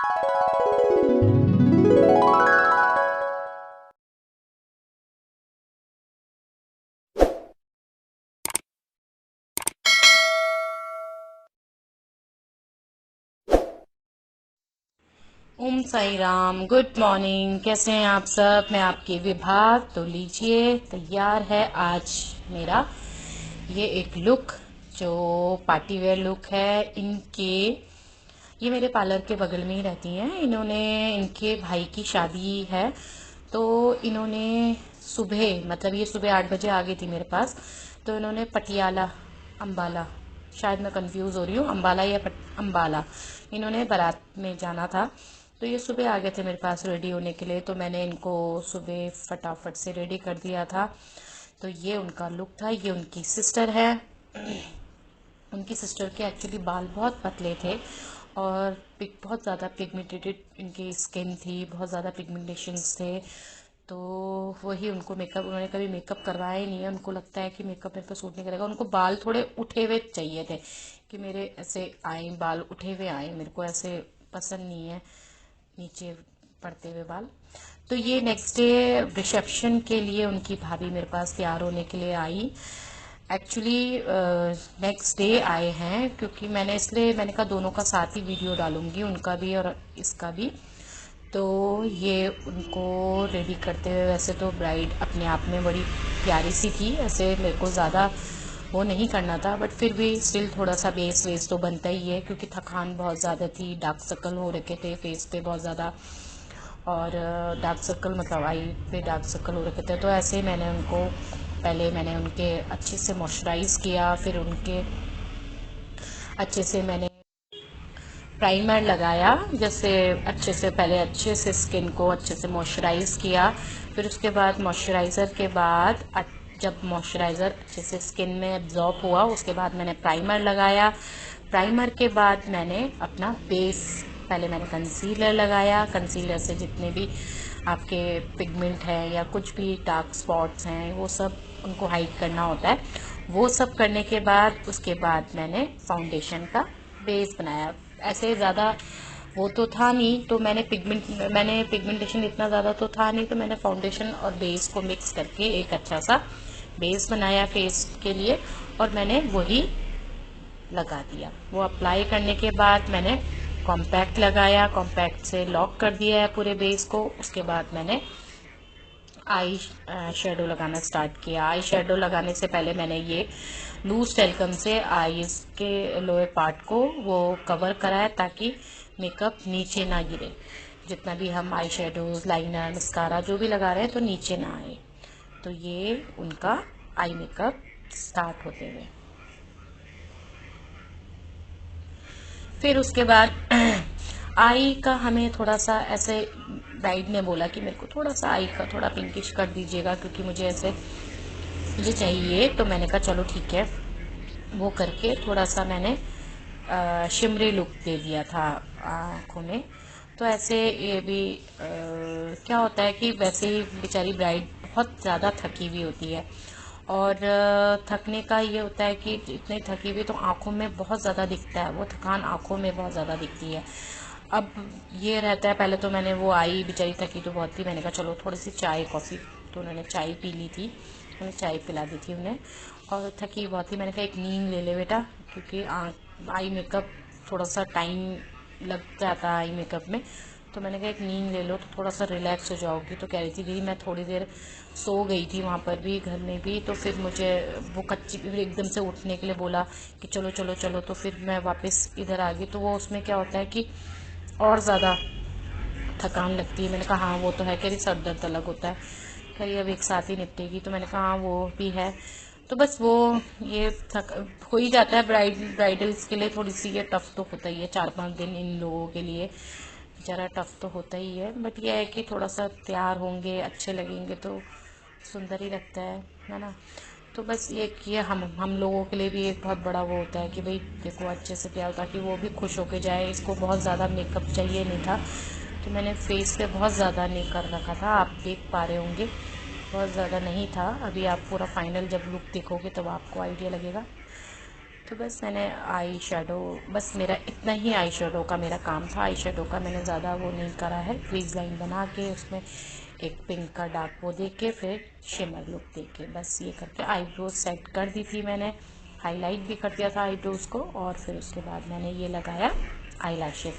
ओम Sai Ram. Good morning. कैसे हैं आप सब? मैं आपकी विभाग। तो लीजिए, तैयार है आज मेरा ये एक लुक, जो पार्टी वेयर लुक है। ये मेरे पार्लर के बगल में ही रहती हैं। इनके भाई की शादी है, तो इन्होंने सुबह, मतलब ये सुबह 8 बजे आ गई थी मेरे पास। तो इन्होंने पटियाला, अम्बाला, शायद मैं कंफ्यूज हो रही हूँ, अम्बाला या अम्बाला, इन्होंने बारात में जाना था। तो ये सुबह आ गए थे मेरे पास रेडी होने के लिए, तो मैंने इनको सुबह फटाफट से रेडी कर दिया था। तो ये उनका लुक था। ये उनकी सिस्टर है। उनकी सिस्टर के एक्चुअली बाल बहुत पतले थे और बहुत ज़्यादा पिगमेंटेड इनकी स्किन थी, बहुत ज़्यादा पिगमेंटेशंस थे। तो वही उनको मेकअप, उन्होंने कभी मेकअप करवाया ही नहीं है। उनको लगता है कि मेकअप मेरे पे सूट नहीं करेगा। उनको बाल थोड़े उठे हुए चाहिए थे, कि मेरे ऐसे आए, बाल उठे हुए आए। मेरे को ऐसे पसंद नहीं है नीचे पड़ते हुए बाल। तो ये नेक्स्ट डे रिसेप्शन के लिए उनकी भाभी मेरे पास तैयार होने के लिए आई। एक्चुअली नेक्स्ट डे आए हैं, क्योंकि मैंने कहा दोनों का साथ ही वीडियो डालूंगी, उनका भी और इसका भी। तो ये उनको रेडी करते हुए, वैसे तो ब्राइड अपने आप में बड़ी प्यारी सी थी, ऐसे मेरे को ज़्यादा वो नहीं करना था, बट फिर भी स्टिल थोड़ा सा बेस वेस तो बनता ही है, क्योंकि थकान बहुत ज़्यादा थी, डार्क सर्कल हो रखे थे फेस पे बहुत ज़्यादा। और डार्क सर्कल मतलब आई पे डार्क सर्कल हो रखे थे। तो ऐसे ही मैंने उनके अच्छे से मॉइस्चराइज़ किया, फिर उनके अच्छे से मैंने प्राइमर लगाया। जैसे अच्छे से पहले अच्छे से स्किन को अच्छे से मॉइस्चराइज़ किया, फिर उसके बाद मॉइस्चराइज़र के बाद जब मॉइस्चराइज़र अच्छे से स्किन में एब्जॉर्ब हुआ, उसके बाद मैंने प्राइमर लगाया। प्राइमर के बाद मैंने अपना बेस, पहले मैंने कंसीलर लगाया। कंसीलर से जितने भी आपके पिगमेंट हैं या कुछ भी डार्क स्पॉट्स हैं, वो सब उनको हाइड करना होता है। वो सब करने के बाद उसके बाद मैंने फाउंडेशन का बेस बनाया। ऐसे ज़्यादा वो तो था नहीं, तो मैंने पिगमेंटेशन इतना ज़्यादा तो था नहीं, तो मैंने फाउंडेशन और बेस को मिक्स करके एक अच्छा सा बेस बनाया फेस के लिए, और मैंने वही लगा दिया। वो अप्लाई करने के बाद मैंने कॉम्पैक्ट लगाया, कॉम्पैक्ट से लॉक कर दिया है पूरे बेस को। उसके बाद मैंने आई शेडो लगाना स्टार्ट किया। आई शेडो लगाने से पहले मैंने ये लूज टेल्कम से आईज के लोअर पार्ट को वो कवर कराया, ताकि मेकअप नीचे ना गिरे। जितना भी हम आई शेडोज, लाइनर, मस्कारा जो भी लगा रहे हैं, तो नीचे ना आए। तो ये उनका आई मेकअप स्टार्ट होते हुए, फिर उसके बाद आई का हमें थोड़ा सा ऐसे, ब्राइड ने बोला कि मेरे को थोड़ा सा आई का थोड़ा पिंकिश कर दीजिएगा, क्योंकि मुझे चाहिए। तो मैंने कहा चलो ठीक है। वो करके थोड़ा सा मैंने शिमरी लुक दे दिया था आँखों में। तो ऐसे ये भी क्या होता है कि वैसे ही बेचारी ब्राइड बहुत ज़्यादा थकी हुई होती है, और थकने का ये होता है कि इतनी थकी हुई तो आँखों में बहुत ज़्यादा दिखता है, वो थकान आँखों में बहुत ज़्यादा दिखती है। अब ये रहता है, पहले तो मैंने वो आई बेचारी थकी तो बहुत थी, मैंने कहा चलो थोड़ी सी चाय कॉफ़ी, तो उन्होंने चाय पी ली थी, मैंने चाय पिला दी थी उन्हें। और थकी बहुत थी, मैंने कहा एक नींद ले ले बेटा, क्योंकि आई मेकअप थोड़ा सा टाइम लग जाता है आई मेकअप में। तो मैंने कहा एक नींद ले लो तो थोड़ा सा रिलैक्स हो जाओगी। तो कह रही थी दीदी मैं थोड़ी देर सो गई थी वहाँ पर भी, घर में भी, तो फिर मुझे वो कच्ची फिर एकदम से उठने के लिए बोला कि चलो चलो चलो, तो फिर मैं वापस इधर आ गई। तो वो उसमें क्या होता है कि और ज़्यादा थकान लगती है। मैंने कहा हाँ वो तो है, कह रही सर दर्द अलग होता है, कह रही अब एक साथ ही निपटेगी। तो मैंने कहा हाँ वो भी है। तो बस वो ये थक हो ही जाता है, ब्राइडल्स के लिए थोड़ी सी ये टफ तो होता ही है, 4-5 दिन इन लोगों के लिए ज़रा टफ तो होता ही है। बट ये है कि थोड़ा सा तैयार होंगे, अच्छे लगेंगे तो सुंदर ही लगता है ना। तो बस ये हम लोगों के लिए भी एक बहुत बड़ा वो होता है कि भाई देखो अच्छे से तैयार, ताकि वो भी खुश होके जाए। इसको बहुत ज़्यादा मेकअप चाहिए नहीं था, तो मैंने फेस पे बहुत ज़्यादा नहीं कर रखा था, आप देख पा रहे होंगे बहुत ज़्यादा नहीं था। अभी आप पूरा फाइनल जब लुक देखोगे तब आपको आइडिया लगेगा। तो बस मैंने आई शेडो, बस मेरा इतना ही आई शेडो का मेरा काम था। आई शेडो का मैंने ज़्यादा वो नहीं करा है। क्रीज लाइन बना के उसमें एक पिंक का डार्क वो दे के फिर शिमर लुक दे के बस ये करके आईब्रोज सेट कर दी थी मैंने। हाईलाइट भी कर दिया था आईब्रोज को और फिर उसके बाद मैंने ये लगाया आई लैशेस।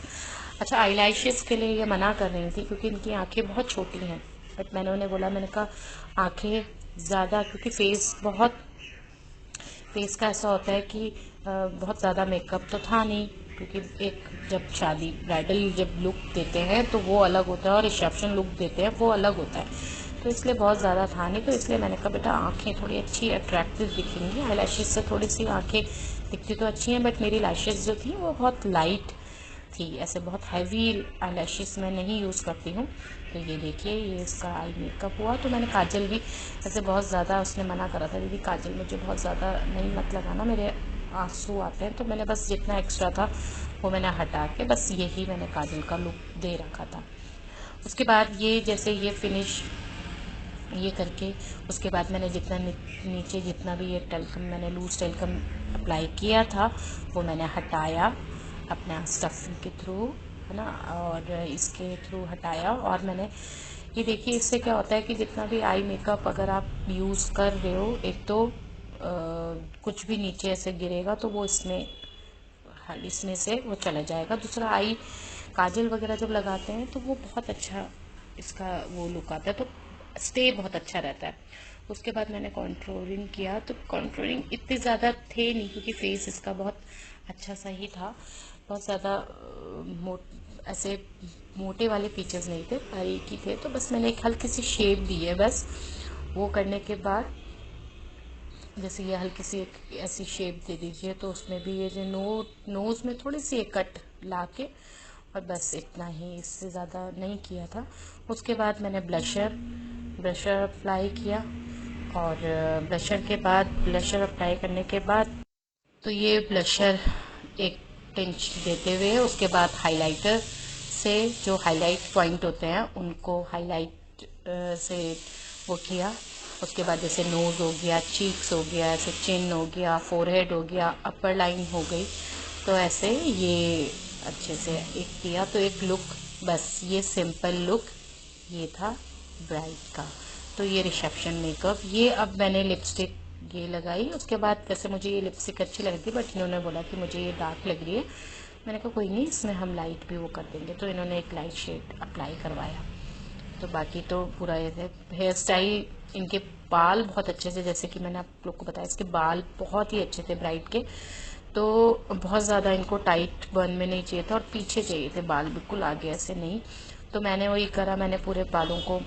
अच्छा, आई लैशेस के लिए ये मना कर रही थी क्योंकि इनकी आंखें बहुत छोटी हैं, बट मैंने उन्हें बोला, मैंने कहा आंखें ज़्यादा, क्योंकि फेस का ऐसा होता है कि बहुत ज़्यादा मेकअप तो था नहीं, क्योंकि एक जब शादी ब्राइडल जब लुक देते हैं तो वो अलग होता है और रिसेप्शन लुक देते हैं वो अलग होता है। तो इसलिए बहुत ज़्यादा था नहीं, तो इसलिए मैंने कहा बेटा आंखें थोड़ी अच्छी अट्रैक्टिव दिखेंगी, आई लैशेज़ से थोड़ी सी आंखें दिखती तो अच्छी हैं, बट मेरी लैशेज़ जो थी वो बहुत लाइट थी, ऐसे बहुत हैवी आई लैशेज़ मैं नहीं यूज़ करती हूँ। तो ये देखिए, ये इसका आई मेकअप हुआ। तो मैंने काजल भी ऐसे बहुत ज़्यादा, उसने मना करा था दीदी काजल मुझे बहुत ज़्यादा नहीं मत लगाना, मेरे आंसू आते हैं, तो मैंने बस जितना एक्स्ट्रा था वो मैंने हटा के बस यही मैंने काजल का लुक दे रखा था। उसके बाद ये जैसे ये फिनिश ये करके उसके बाद मैंने जितना नीचे जितना भी ये टेल्कम मैंने लूज टेल्कम अप्लाई किया था वो मैंने हटाया अपना स्टफिंग के थ्रू, है ना, और इसके थ्रू हटाया। और मैंने ये देखिए, इससे क्या होता है कि जितना भी आई मेकअप अगर आप यूज़ कर रहे हो, एक तो कुछ भी नीचे ऐसे गिरेगा तो वो इसमें से वो चला जाएगा। दूसरा, आई काजल वगैरह जब लगाते हैं तो वो बहुत अच्छा इसका वो लुक आता है, तो स्टे बहुत अच्छा रहता है। उसके बाद मैंने कॉन्ट्रोलिंग किया, तो कॉन्ट्रोलिंग इतने ज़्यादा थे नहीं क्योंकि फेस इसका बहुत अच्छा सा ही था, बहुत ज़्यादा ऐसे मोटे वाले फीचर्स नहीं थे, बारीक ही थे। तो बस मैंने एक हल्की सी शेप दी है बस। वो करने के बाद जैसे ये हल्की सी एक ऐसी शेप दे दीजिए, तो उसमें भी ये जो नोज़ में थोड़ी सी एक कट ला के, और बस इतना ही, इससे ज़्यादा नहीं किया था। उसके बाद मैंने ब्लशर अप्लाई किया, और ब्लशर अप्लाई करने के बाद तो ये ब्लशर एक टिंच देते हुए उसके बाद हाइलाइटर से जो हाईलाइट पॉइंट होते हैं उनको हाईलाइट से वो किया। उसके बाद जैसे नोज़ हो गया, चीक्स हो गया, ऐसे चिन हो गया, फोरहेड हो गया, अपर लाइन हो गई, तो ऐसे ये अच्छे से एक किया। तो एक लुक, बस ये सिंपल लुक ये था ब्राइड का। तो ये रिसेप्शन मेकअप, ये अब मैंने लिपस्टिक ये लगाई। उसके बाद वैसे मुझे ये लिपस्टिक अच्छी लग रही थी, बट इन्होंने बोला कि मुझे ये डार्क लग रही है। मैंने कहा कोई नहीं, इसमें हम लाइट भी वो कर देंगे, तो इन्होंने एक लाइट शेड अप्लाई करवाया। तो बाकी तो पूरा ये हेयर स्टाइल, इनके बाल बहुत अच्छे से, जैसे कि मैंने आप लोग को बताया, इसके बाल बहुत ही अच्छे थे ब्राइड के, तो बहुत ज़्यादा इनको टाइट बन में नहीं चाहिए था और पीछे चाहिए थे बाल, बिल्कुल आगे ऐसे नहीं। तो मैंने वही करा, मैंने पूरे बालों को,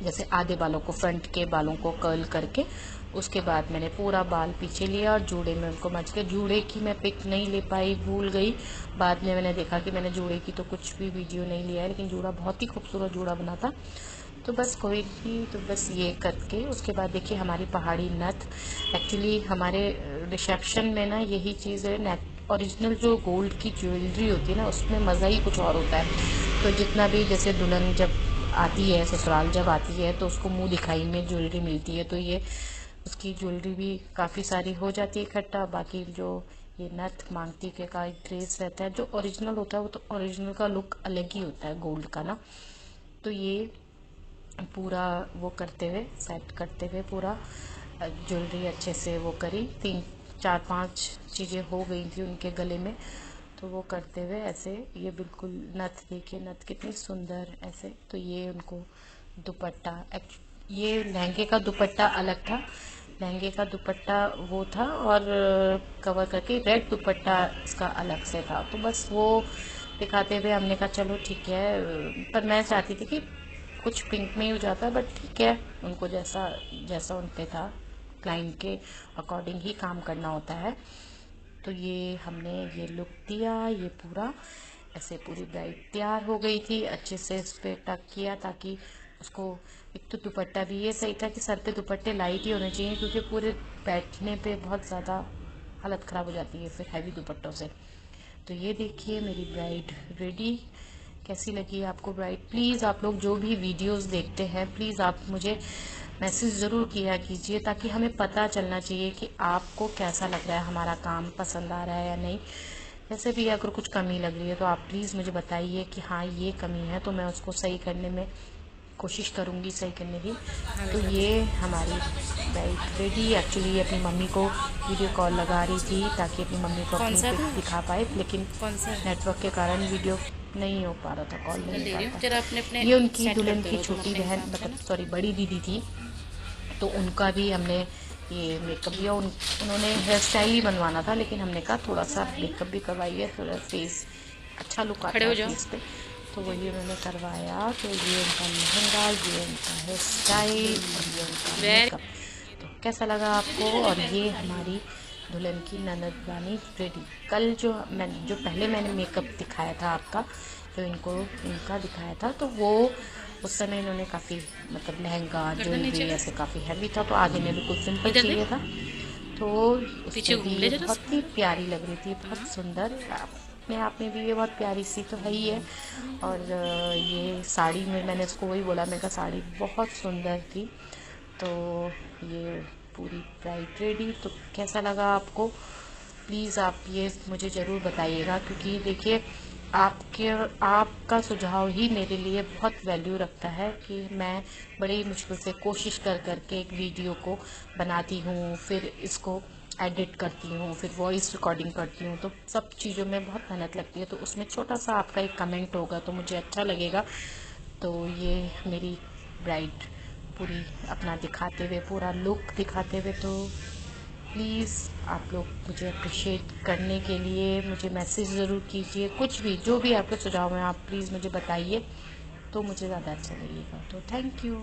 जैसे आधे बालों को, फ्रंट के बालों को कर्ल करके उसके बाद मैंने पूरा बाल पीछे लिया और जूड़े में उनको मच के, जूड़े की मैं पिक नहीं ले पाई, भूल गई। बाद में मैंने देखा कि मैंने जूड़े की तो कुछ भी वीडियो नहीं लिया है, लेकिन जूड़ा बहुत ही खूबसूरत जूड़ा बना था। तो बस कोई नहीं, तो बस ये करके उसके बाद देखिए हमारी पहाड़ी नथ, एक्चुअली हमारे रिसेप्शन में ना यही चीज़ है, नेट ओरिजिनल जो गोल्ड की ज्वेलरी होती है ना उसमें मज़ा ही कुछ और होता है। तो जितना भी जैसे दुल्हन जब आती है, ससुराल जब आती है, तो उसको मुंह दिखाई में ज्वेलरी मिलती है, तो ये उसकी ज्वेलरी भी काफ़ी सारी हो जाती है इकट्ठा। बाकी जो ये नथ मांगती के का एक ड्रेस रहता है जो ओरिजिनल होता है, वो तो ओरिजिनल का लुक अलग ही होता है गोल्ड का ना। तो ये पूरा वो करते हुए, सेट करते हुए पूरा ज्वेलरी अच्छे से वो करी, 3 4 5 चीज़ें हो गई थी उनके गले में, तो वो करते हुए ऐसे ये बिल्कुल नथ, देखिए नथ कितनी सुंदर ऐसे। तो ये उनको दुपट्टा, ये लहंगे का दुपट्टा अलग था, लहंगे का दुपट्टा वो था, और कवर करके रेड दुपट्टा इसका अलग से था। तो बस वो दिखाते हुए हमने कहा चलो ठीक है, पर मैं चाहती थी कि कुछ पिंक में ही हो जाता, बट ठीक है, उनको जैसा जैसा उन पे था, क्लाइंट के अकॉर्डिंग ही काम करना होता है। तो ये हमने ये लुक दिया, ये पूरा ऐसे पूरी ब्राइड तैयार हो गई थी, अच्छे से इस पर टक किया ताकि उसको, एक तो दुपट्टा भी ये सही था कि सर पे दुपट्टे लाइट ही होने चाहिए, क्योंकि पूरे बैठने पे बहुत ज़्यादा हालत ख़राब हो जाती है फिर हैवी दुपट्टों से। तो ये देखिए मेरी ब्राइड रेडी। कैसी लगी आपको ब्राइड? प्लीज़ आप लोग जो भी वीडियोस देखते हैं, प्लीज़ आप मुझे मैसेज ज़रूर किया कीजिए, ताकि हमें पता चलना चाहिए कि आपको कैसा लग रहा है, हमारा काम पसंद आ रहा है या नहीं। वैसे भी अगर कुछ कमी लग रही है तो आप प्लीज़ मुझे बताइए कि हाँ ये कमी है, तो मैं उसको सही करने में कोशिश करूँगी, सही करने की। तो ये हमारी ब्राइड रेडी एक्चुअली अपनी मम्मी को वीडियो कॉल लगा रही थी ताकि अपनी मम्मी को अपनी पिक दिखा पाए, लेकिन नेटवर्क के कारण वीडियो नहीं हो पा रहा था, कॉल नहीं हो पा रहा था। ये उनकी दुल्हन की छोटी बहन, मतलब सॉरी बड़ी दीदी थी, तो उनका भी हमने ये मेकअप दिया। उन्होंने हेयर स्टाइल ही बनवाना था, लेकिन हमने कहा थोड़ा सा मेकअप भी करवाइए, थोड़ा फेस अच्छा लुक आता है फेस पे, तो वही उन्होंने करवाया। तो ये उनका लहंगा, ये उनका हेयर स्टाइल और ये उनका मेकअप। तो कैसा लगा आपको? और ये हमारी दुल्हन की ननद बानी रेडी। कल जो पहले मैंने मेकअप दिखाया था आपका, जो इनका दिखाया था, तो वो उस समय इन्होंने काफ़ी मतलब लहंगा ज्वेलरी ऐसे काफ़ी हैवी था, तो आज इन्हें बिल्कुल सिंपल चाहिए था। तो उसमें भी ये बहुत ही प्यारी लग रही थी, बहुत सुंदर अपने आप में भी ये बहुत प्यारी सी तो है ही है। और ये साड़ी में मैंने उसको वही बोला, मैं कहा साड़ी बहुत सुंदर थी। तो ये पूरी ब्राइड रेडी। तो कैसा लगा आपको? प्लीज़ आप ये मुझे ज़रूर बताइएगा, क्योंकि देखिए आपका सुझाव ही मेरे लिए बहुत वैल्यू रखता है, कि मैं बड़ी मुश्किल से कोशिश कर करके एक वीडियो को बनाती हूँ, फिर इसको एडिट करती हूँ, फिर वॉइस रिकॉर्डिंग करती हूँ, तो सब चीज़ों में बहुत मेहनत लगती है। तो उसमें छोटा सा आपका एक कमेंट होगा तो मुझे अच्छा लगेगा। तो ये मेरी ब्राइड पूरी अपना दिखाते हुए, पूरा लुक दिखाते हुए, तो प्लीज़ आप लोग मुझे अप्रिशिएट करने के लिए मुझे मैसेज ज़रूर कीजिए। कुछ भी जो भी आपके सुझाव हैं आप प्लीज़ मुझे बताइए, तो मुझे ज़्यादा अच्छा लगेगा। तो थैंक यू।